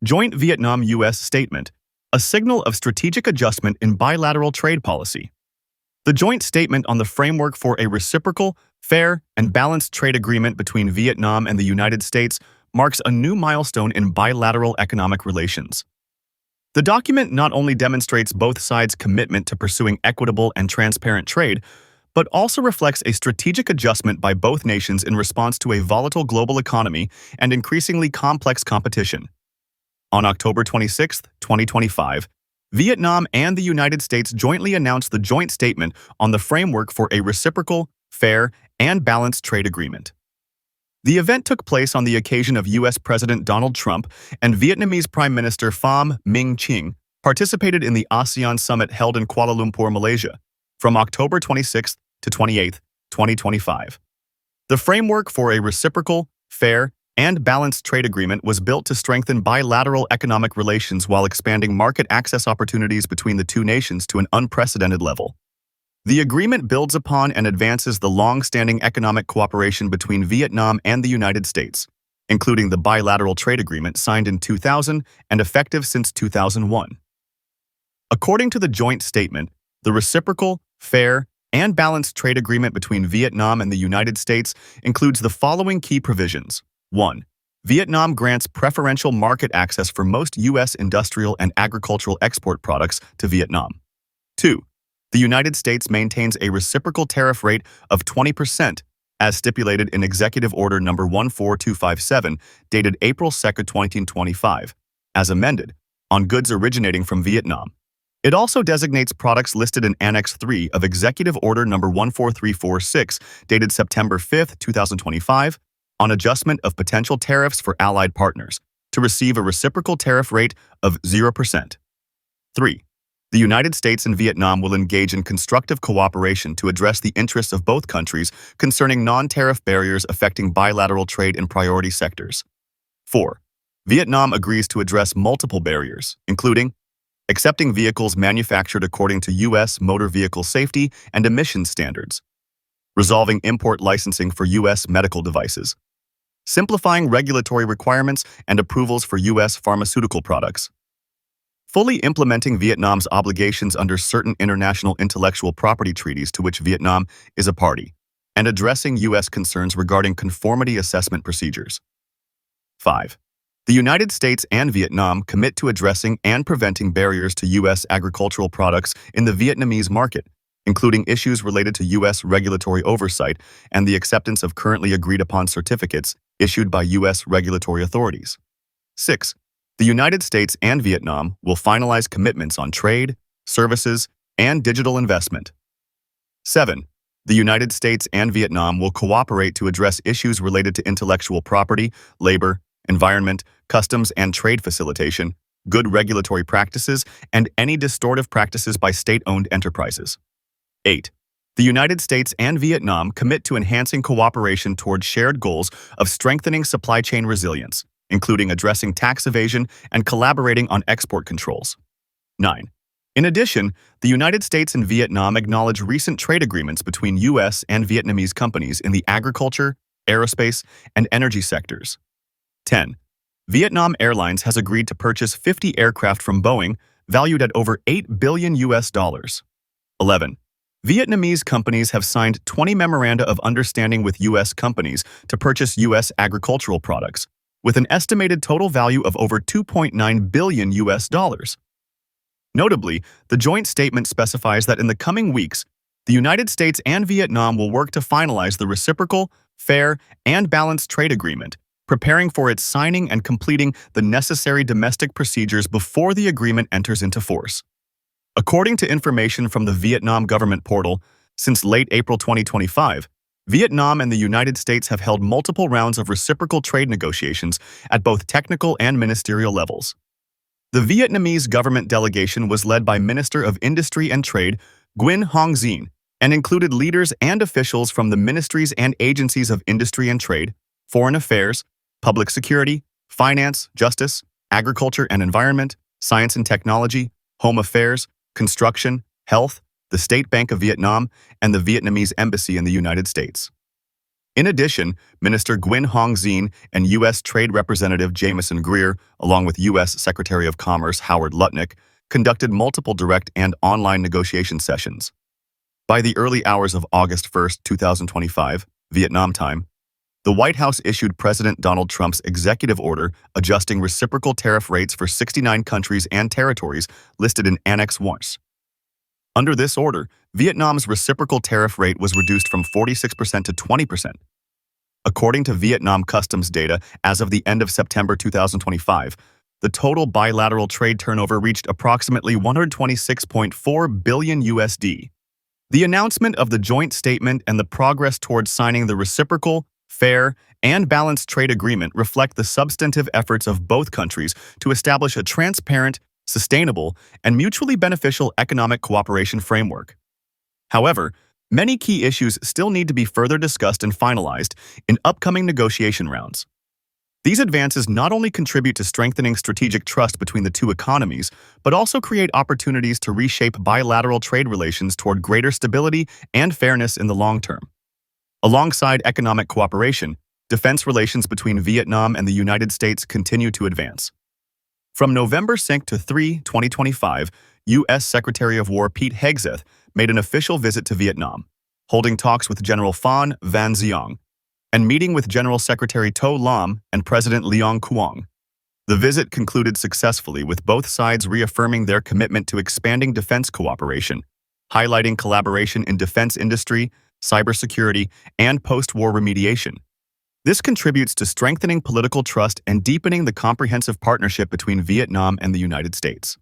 Joint Vietnam-U.S. Statement, a signal of strategic adjustment in bilateral trade policy. The joint statement on the framework for a reciprocal, fair, and balanced trade agreement between Vietnam and the United States marks a new milestone in bilateral economic relations. The document not only demonstrates both sides' commitment to pursuing equitable and transparent trade, but also reflects a strategic adjustment by both nations in response to a volatile global economy and increasingly complex competition. On October 26, 2025, Vietnam and the United States jointly announced the joint statement on the framework for a reciprocal, fair, and balanced trade agreement. The event took place on the occasion of U.S. President Donald Trump and Vietnamese Prime Minister Pham Minh Chinh participated in the ASEAN Summit held in Kuala Lumpur, Malaysia, from October 26 to 28, 2025. The framework for a reciprocal, fair, and balanced trade agreement was built to strengthen bilateral economic relations while expanding market access opportunities between the two nations to an unprecedented level. The agreement builds upon and advances the long-standing economic cooperation between Vietnam and the United States, including the bilateral trade agreement signed in 2000 and effective since 2001. According to the joint statement, the reciprocal, fair, and balanced trade agreement between Vietnam and the United States includes the following key provisions. 1. Vietnam grants preferential market access for most U.S. industrial and agricultural export products to Vietnam. 2. The United States maintains a reciprocal tariff rate of 20%, as stipulated in Executive Order No. 14257, dated April 2, 2025, as amended, on goods originating from Vietnam. It also designates products listed in Annex 3 of Executive Order No. 14346, dated September 5, 2025, on adjustment of potential tariffs for allied partners, to receive a reciprocal tariff rate of 0%. 3. The United States and Vietnam will engage in constructive cooperation to address the interests of both countries concerning non-tariff barriers affecting bilateral trade in priority sectors. 4. Vietnam agrees to address multiple barriers, including accepting vehicles manufactured according to U.S. motor vehicle safety and emissions standards, resolving import licensing for U.S. medical devices, simplifying regulatory requirements and approvals for U.S. pharmaceutical products, fully implementing Vietnam's obligations under certain international intellectual property treaties to which Vietnam is a party, and addressing U.S. concerns regarding conformity assessment procedures. 5. The United States and Vietnam commit to addressing and preventing barriers to U.S. agricultural products in the Vietnamese market, including issues related to U.S. regulatory oversight and the acceptance of currently agreed-upon certificates issued by U.S. regulatory authorities. 6. The United States and Vietnam will finalize commitments on trade, services, and digital investment. 7. The United States and Vietnam will cooperate to address issues related to intellectual property, labor, environment, customs and trade facilitation, good regulatory practices, and any distortive practices by state-owned enterprises. 8. The United States and Vietnam commit to enhancing cooperation toward shared goals of strengthening supply chain resilience, including addressing tax evasion and collaborating on export controls. 9. In addition, the United States and Vietnam acknowledge recent trade agreements between U.S. and Vietnamese companies in the agriculture, aerospace, and energy sectors. 10. Vietnam Airlines has agreed to purchase 50 aircraft from Boeing, valued at over $8 billion. 11. Vietnamese companies have signed 20 memoranda of understanding with U.S. companies to purchase U.S. agricultural products, with an estimated total value of over $2.9 billion. Notably, the joint statement specifies that in the coming weeks, the United States and Vietnam will work to finalize the reciprocal, fair, and balanced trade agreement, preparing for its signing and completing the necessary domestic procedures before the agreement enters into force. According to information from the Vietnam government portal, since late April 2025, Vietnam and the United States have held multiple rounds of reciprocal trade negotiations at both technical and ministerial levels. The Vietnamese government delegation was led by Minister of Industry and Trade Nguyen Hong Dinh and included leaders and officials from the ministries and agencies of industry and trade, foreign affairs, public security, finance, justice, agriculture and environment, science and technology, home affairs, construction, health, the State Bank of Vietnam, and the Vietnamese Embassy in the United States. In addition, Minister Nguyen Hong Dien and U.S. Trade Representative Jamieson Greer, along with U.S. Secretary of Commerce Howard Lutnick, conducted multiple direct and online negotiation sessions. By the early hours of August 1, 2025, Vietnam time, the White House issued President Donald Trump's executive order adjusting reciprocal tariff rates for 69 countries and territories listed in Annex 1. Under this order, Vietnam's reciprocal tariff rate was reduced from 46% to 20%. According to Vietnam customs data, as of the end of September 2025, the total bilateral trade turnover reached approximately 126.4 billion USD. The announcement of the joint statement and the progress towards signing the reciprocal, fair, and balanced trade agreement reflect the substantive efforts of both countries to establish a transparent, sustainable, and mutually beneficial economic cooperation framework. However, many key issues still need to be further discussed and finalized in upcoming negotiation rounds. These advances not only contribute to strengthening strategic trust between the two economies, but also create opportunities to reshape bilateral trade relations toward greater stability and fairness in the long term. Alongside economic cooperation, defense relations between Vietnam and the United States continue to advance. From November 2 to 3, 2025, U.S. Secretary of War Pete Hegseth made an official visit to Vietnam, holding talks with General Phan Van Giang and meeting with General Secretary To Lam and President Leong Quang. The visit concluded successfully, with both sides reaffirming their commitment to expanding defense cooperation, highlighting collaboration in defense industry, cybersecurity, and post-war remediation. This contributes to strengthening political trust and deepening the comprehensive partnership between Vietnam and the United States.